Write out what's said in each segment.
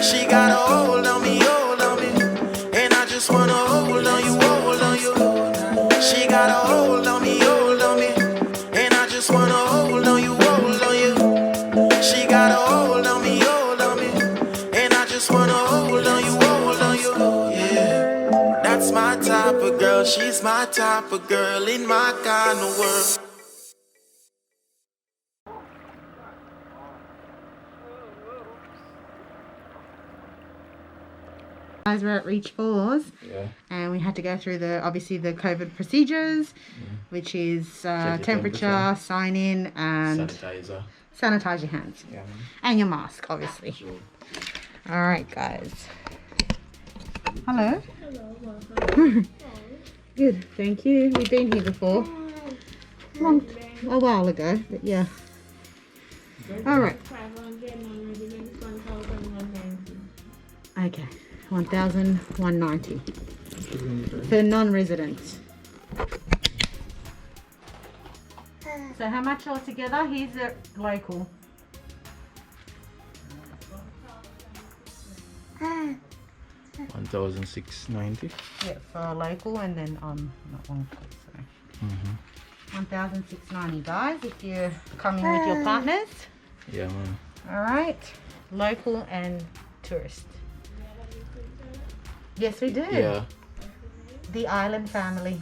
She got a hold on me, and I just wanna hold on you, hold on you. She got a hold on me, and I just wanna hold on you, hold on you. She got a hold on me, and I just wanna hold on you, hold on you. Yeah, that's my type of girl. She's my type of girl in my kind of world. Guys, we're at Reach Falls, and we had to go through obviously the COVID procedures, which is temperature, sign in, and sanitize your hands, and your mask, obviously. Sure. All right, guys. Hello. Hello. Good, thank you. We've been here before, a while ago, but yeah. All right. Okay. 1,190 for non-residents. So how much altogether? Here's the local. 1,690. Yeah, for local, and then not one. So 1,690, guys. If you're coming with your partners. Yeah, man. All right, local and tourist. Yes, we do. Yeah. The Island family.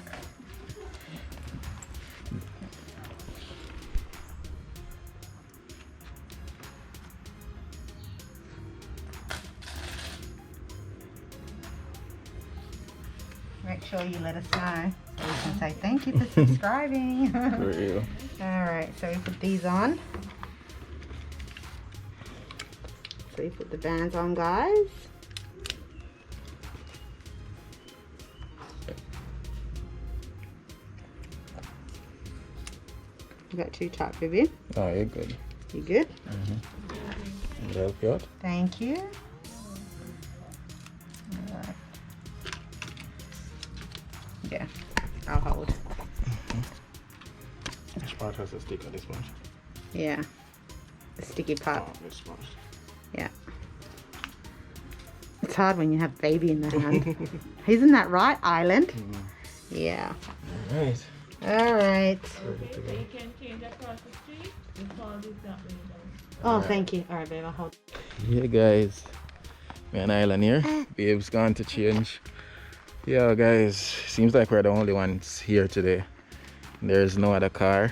Make sure you let us know so we can say thank you for subscribing. For real. Alright, so we put these on. So we put the bands on, guys. You got too tight, Vivian? Oh, you're good. You good? I'll help you out. Thank you. Alright. Yeah, I'll hold. Which part has a sticker? This one? Yeah, the sticky part. Oh, this one. Yeah. It's hard when you have baby in the hand. Isn't that right, Island? Yeah. Alright. Alright. You can change across the street. The fall is that way down. Oh, thank you. Alright, babe, I'll hold. Yeah, guys. We're on Island here. Babe's gone to change. Yeah, guys. Seems like we're the only ones here today. There's no other car.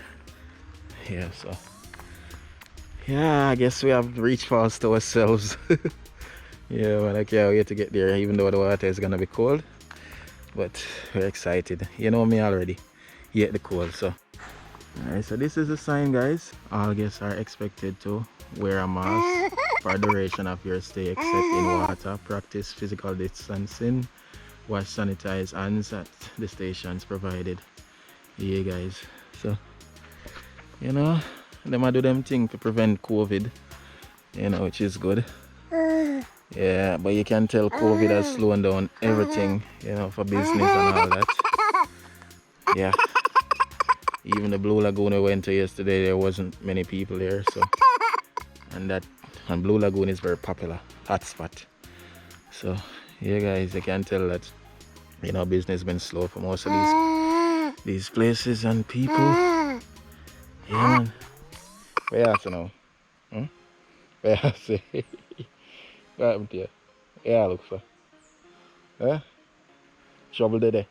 Yeah, so. Yeah, I guess we have Reach Falls to ourselves. Yeah, but I can't wait to get there, even though the water is gonna be cold. But we're excited. You know me already. Hate the cold, so. Alright, so this is a sign, guys. All guests are expected to wear a mask for the duration of your stay, except in water. Practice physical distancing. Wash sanitize hands at the stations provided. Yeah, guys. So, you know, them a do them thing to prevent COVID, you know, which is good. Yeah, but you can tell COVID has slowed down everything, you know, for business and all that. Yeah. Even the Blue Lagoon we went to yesterday, there wasn't many people there, so. And Blue Lagoon is very popular, hotspot. So, yeah, guys, you can tell that, you know, business been slow for most of these places and people. Yeah, man. Where else now? Where else? What happened to you? Yeah, look for. Huh? Trouble today.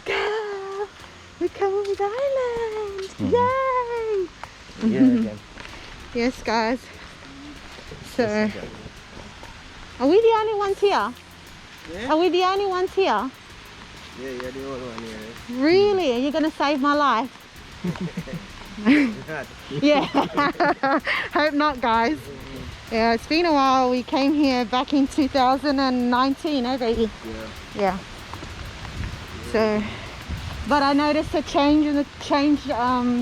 Go! We're coming with Island! Yay! Yeah, again. Yes, guys. So, are we the only ones here? Yeah? Are we the only ones here? Yeah, you're the only one here. Really? Are you going to save my life? Yeah. Hope not, guys. Yeah, it's been a while. We came here back in 2019, eh, baby? Yeah. So, but I noticed a change in the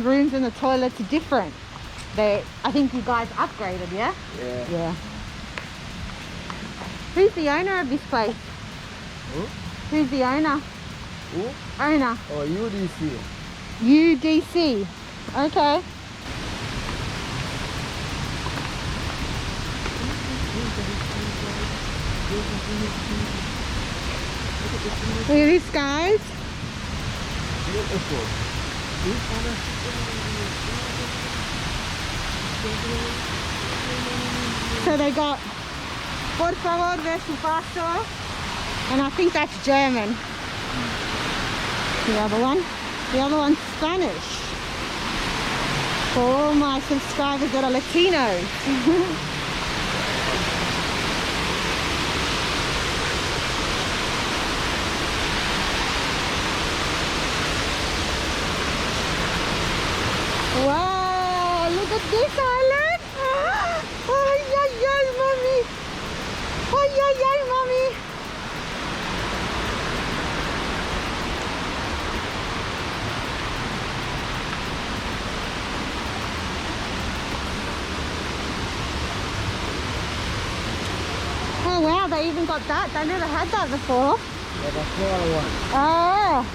rooms and the toilets are different. I think you guys upgraded, yeah? Yeah. Yeah. Who's the owner of this place? Who? Who's the owner? Who? Owner. Oh, UDC. UDC. Okay. Look at this, guys. So they got por favor de su paso, and I think that's German. The other one's Spanish. For all my subscribers that are Latinos. Wow, look at this island. Ay, ay, ay, mommy. Ay, ay, ay, mommy. Oh wow, they even got that. They never had that before. Yeah, the smaller one. Oh.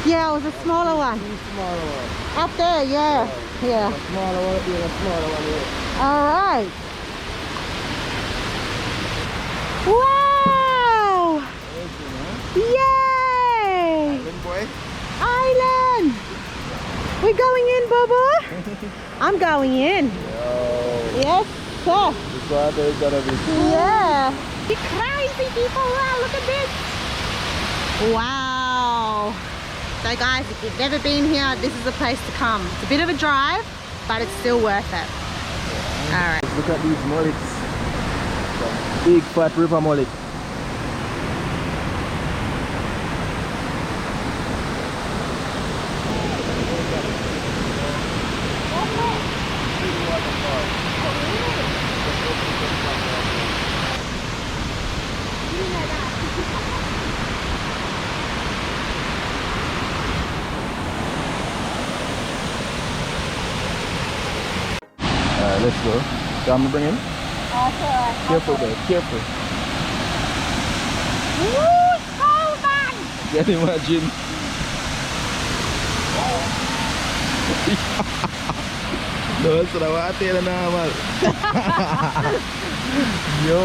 Yeah, it was a smaller one. Smaller one. Up there, yeah. Yeah. The smaller one here, the smaller one here. Alright. Wow! Yay! Island boy. Island! We're going in, Bubba? I'm going in. Yo. Yes, sir. This water is gonna be Yeah. You crazy people. Wow, look at this. Wow. So guys, if you've never been here, this is the place to come. It's a bit of a drive, but it's still worth it. Alright. Look at these mullets. Big fat river mullet. Alright, let's go. So I'm gonna bring him. Alright. Careful, babe. Careful. Woo, it's cold, man! Can you imagine? No, that's what I want to tell you now, man. Yo!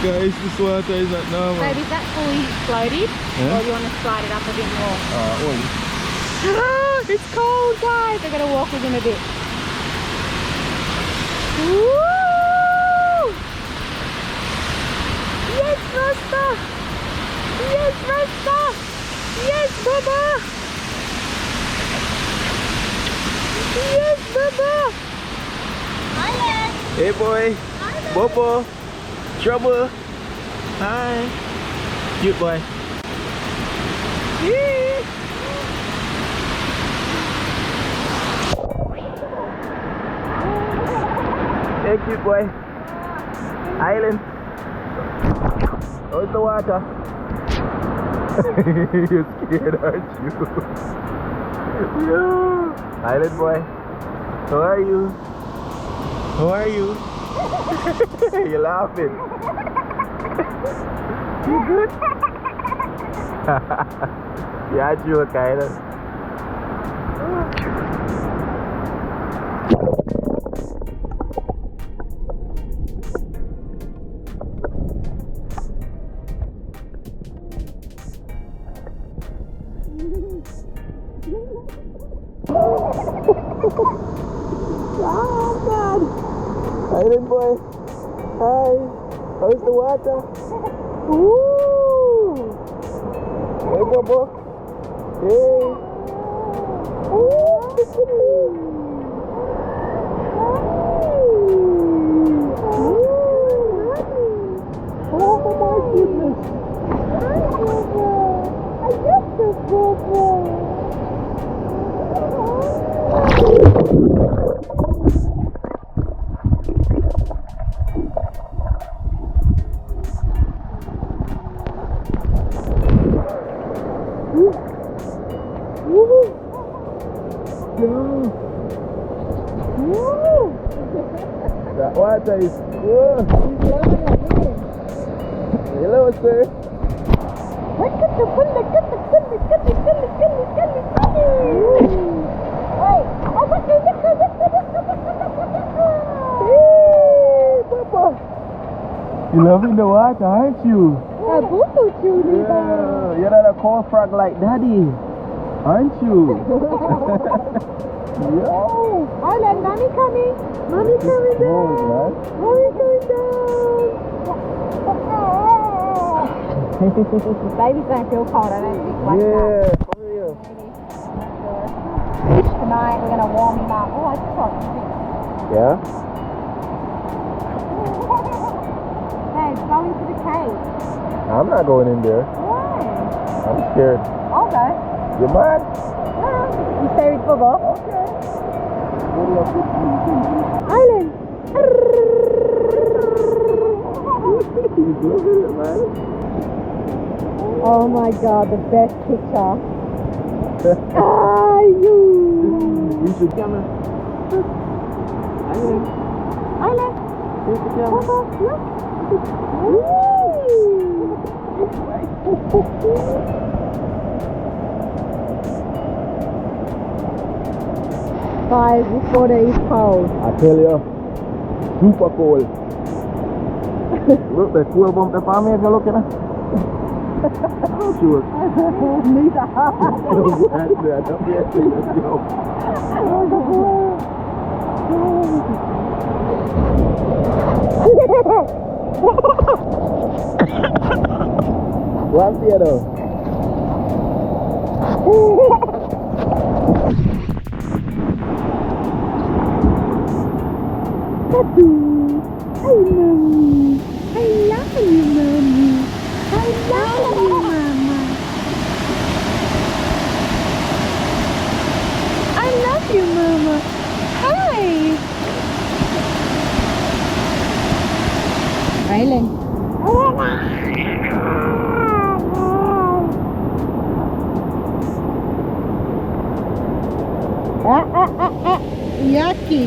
Guys, this water is not normal. Baby, is that fully floated? Yeah. Or do you want to slide it up a bit more? Oil. It's cold, guys. I'm going to walk with him a bit. Woo! Yes, Rasta! Yes, Rasta! Yes, Baba! Yes, Baba! Hi, Ed. Hey, boy. Bobo. Trouble. Hi. Cute boy. Yeah. Hey, cute boy. Island. How's the water? You're scared, aren't you? Yeah. Island boy. How are you? How are you? You're laughing. You good? Yeah, joke, Island. Island boy, hi. How's the water? Woo! Hey, Bobo. Hey. Oh my goodness. I love this Bobo. That water is good. Hello, sir. Hey, Papa. You loving the water, aren't you? A butu chuli. Yeah, you're not a cold frog like daddy, aren't you? Yo. Island, mommy coming. Mommy coming down. Man. Mommy coming down. Baby's gonna feel cold, I don't think like that. Yeah, for real. Tonight we're gonna warm him up. Oh, I just got sick. Yeah? Hey, go into the cave. I'm not going in there. Why? I'm scared. I'll go. You mad? Yeah. You stay with Bobo? Okay. Island. He's loving it, man. Oh my god, the best picture. Ah, you. You should camera. Island. Here's the camera. Bobo, look. Guys, this water is cold. I tell you, super cold. Look, the cool bump the farm if you're looking at. Oh, sure. Neither. Don't be a joke. What's here though? Hey, mommy. I love you, mommy. I love you, mama. I love you, mama. Hi. Island. Yucky.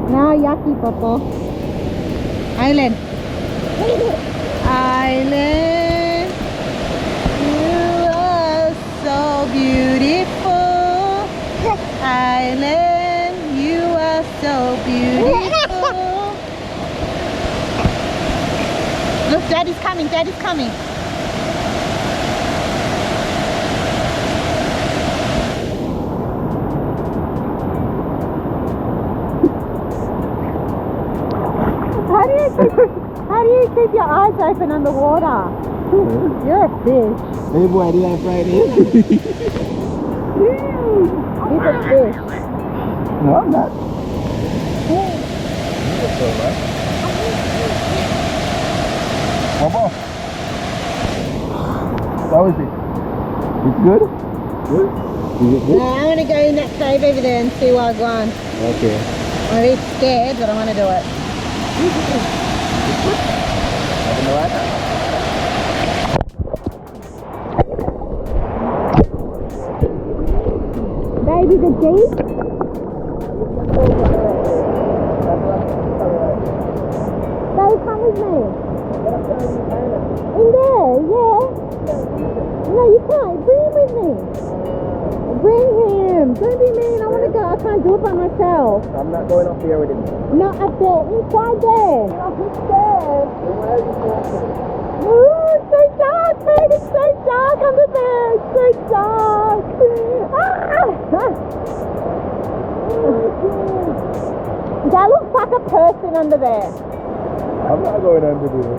Now yucky, Popo. Island. Island. You are so beautiful. Island. You are so beautiful. Look, Daddy's coming. Daddy's coming. How do you keep your eyes open underwater? You're a fish. Hey boy, did I Friday? He's a fish. No, I'm not. Bobo. How is it? It's good? Good? Is it good? No, I want to go in that cave over there and see what's going on. Okay. I'm a bit scared, but I want to do it. Baby, the deep? Baby, come with me. In there, yeah. No, you can't. Bring him with me. Bring him. Don't be mean. I want to go. I can't do it by myself. I'm not going up here with him. Not up there. Inside there. I'm scared. Ooh, it's so dark, babe. It's so dark under there. It's so dark. That looks like a person under there. I'm not going under there.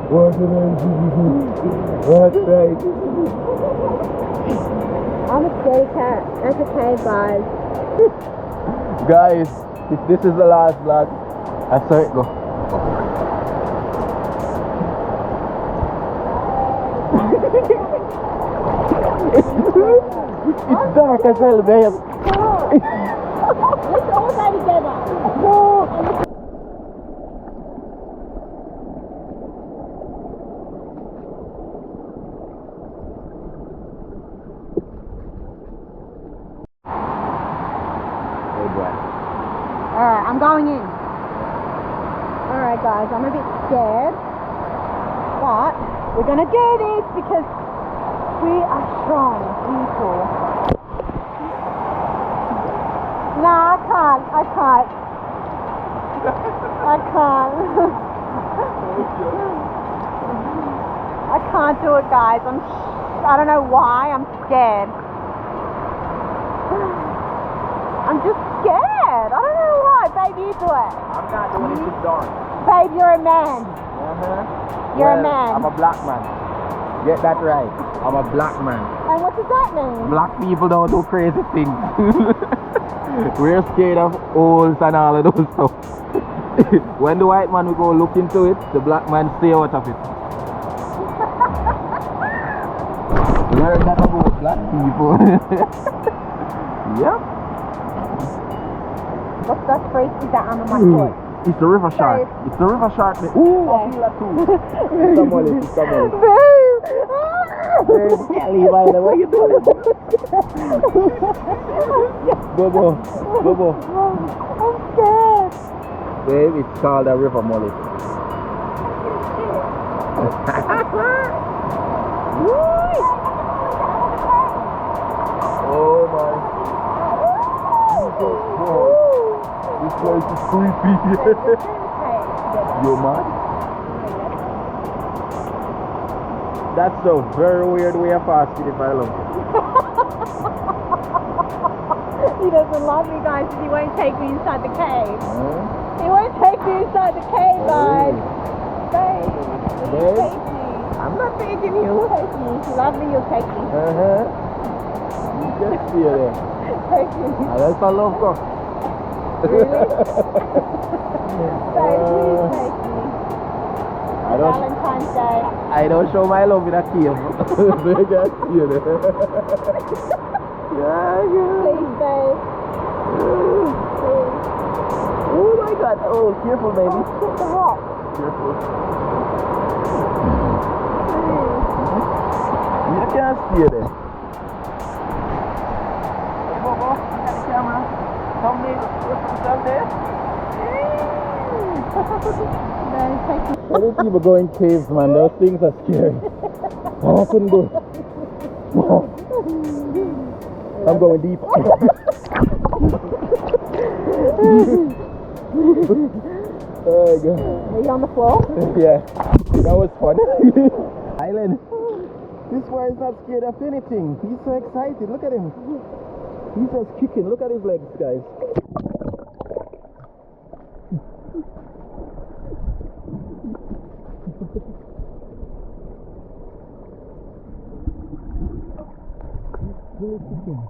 What's the name? What's right? I'm a scaredy cat. That's okay, guys. Guys, if this is the last vlog, I saw it go. It's dark as hell, babe. Let's all go together. Alright, I'm going in. Alright guys, I'm a bit scared. But we're gonna do this because we are strong people. Nah, I can't. I can't do it, guys. I don't know why. I'm scared. I'm just scared. I don't know why. Babe, you do it. I'm not doing it too dark. Babe, you're a man. You're a man. I'm a black man. Get that right. I'm a black man. And what does that mean? Black people don't do crazy things. We're scared of holes and all of those stuff. When the white man will go look into it, the black man stay out of it. Learn that about black people. Yep. What's that phrase? Is that under my foot? It's the river shark. Sorry. It's the river shark. Ooh, I feel that too. It's somebody. Babe, can't leave either. What are you doing? Bobo. I'm scared. Babe, it's called a river mullet. Oh my. Jesus Christ. This place is creepy. You mad? That's a very weird way of asking if I love you. He doesn't love me, guys, because he won't take me inside the cave. He won't take me inside the cave, guys. Babe, will you take me? I'm not taking you. Take me. If you love me, you'll take me. You just see there. Take me. That's a love cup. Really? Babe, please take me. Valentine's Day. I don't show my love in a cave. They just see there. Yeah. Please, babe. Please. Oh my God. Oh, careful, baby. Oh, shit, the rock. Careful. You can't see there. Bobo, look at the camera. Come there. I don't people go in caves, man. Those things are scary. I couldn't do it. I'm going deep. Are Oh God. you on the floor? Yeah, that was fun. Island. This boy is not scared of anything. He's so excited. Look at him. He's just kicking. Look at his legs, guys. Really kicking.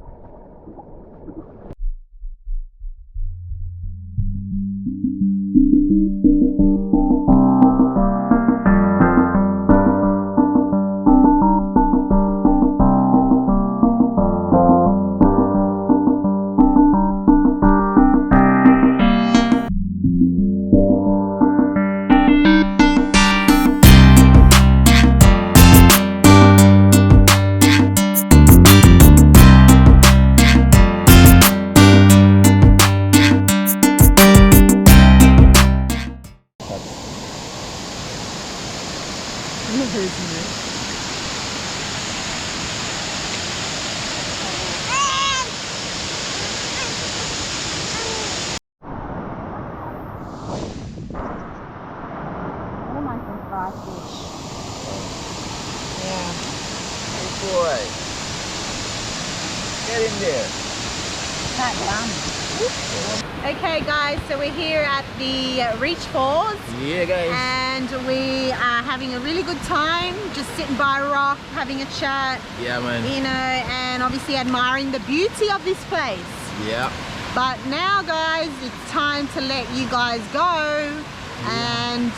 Boy, get in there. Okay, guys, so we're here at the Reach Falls. Yeah, guys. And we are having a really good time, just sitting by a rock, having a chat. Yeah, man. You know, and obviously admiring the beauty of this place. Yeah. But now, guys, it's time to let you guys go. And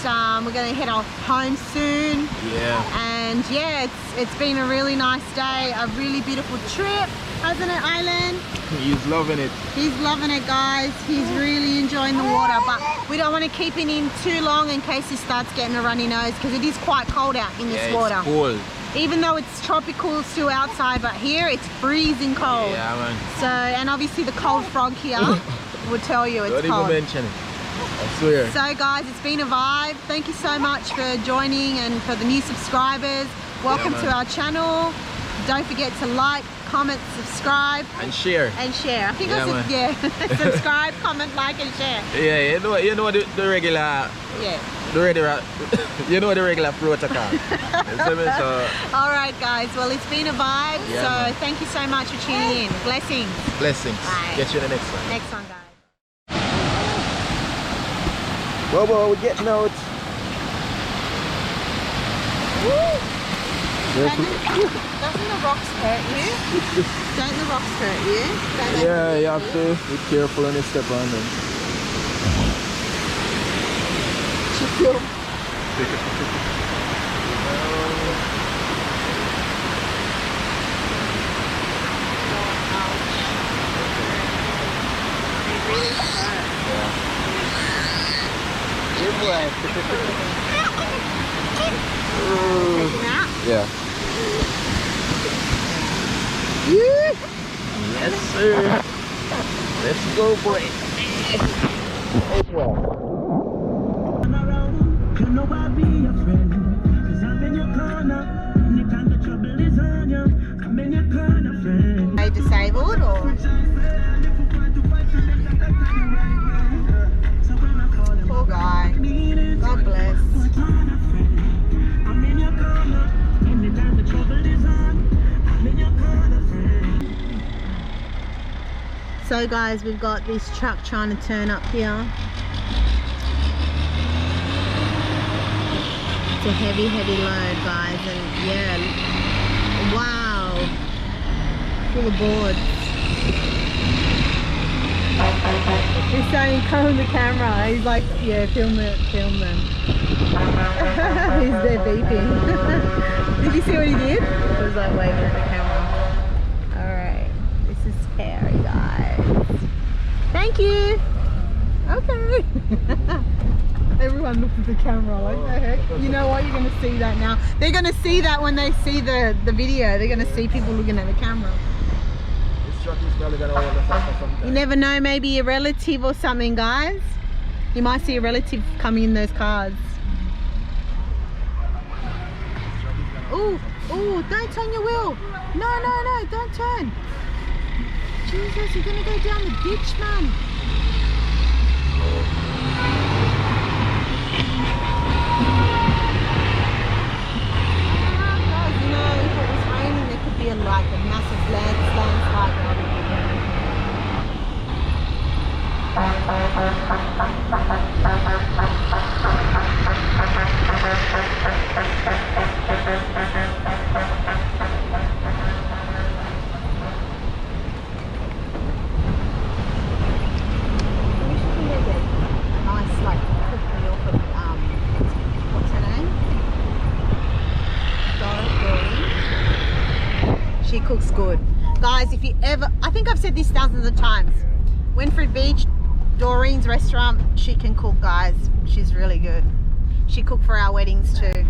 we're going to head off home soon. Yeah. And yeah, it's been a really nice day, a really beautiful trip, hasn't it, Island? He's loving it. He's loving it, guys. He's really enjoying the water, but we don't want to keep him in too long in case he starts getting a runny nose, because it is quite cold out in this water. It's cold. Even though it's tropical still outside, but here it's freezing cold. Yeah, man. So, and obviously the cold frog here would tell you it's Don't cold. even mention it. I swear. So guys, it's been a vibe. Thank you so much for joining and for the new subscribers. Welcome to our channel. Don't forget to like, comment, subscribe. And share. And share. I think I said, subscribe, comment, like and share. Yeah, you know the regular. Yeah. The regular, you know the regular protocol. Alright guys, well it's been a vibe, Yeah, so man. thank you so much for tuning in. Blessings. Blessings. Bye. Get you in the next one. Next one guys. Bobo, we're getting out. Doesn't the rocks hurt you? Don't the rocks hurt you? Yeah, you have to be careful when you step on them. Yeah. Yes, sir. Let's go, boy. Are you disabled or? Poor guy. God bless. So guys, we've got this truck trying to turn up here. It's a heavy load guys, and yeah, wow, full of boards. He's saying come on the camera. He's like, yeah, film them. He's there beeping. Did you see what he did? He was like waving at the camera. Alright, this is scary guys. Thank you. Okay. Everyone looked at the camera like the heck. You know what? You're going to see that now. They're going to see that when they see the video. They're going to see people looking at the camera. This truck is probably going to hold us up for some time. You never know, maybe a relative or something, guys. You might see a relative coming in those cars. Ooh, ooh, don't turn your wheel. No, don't turn. Jesus, you're going to go down the ditch, man. Guys, you know, if it was raining, there could be a massive landslide. Nice, like, cook meal for, what's her name? Doreen. She cooks good. Guys, if you ever, I think I've said this thousands of times. Winfred Beach, Doreen's restaurant, she can cook, guys. She's really good. She cooked for our weddings too.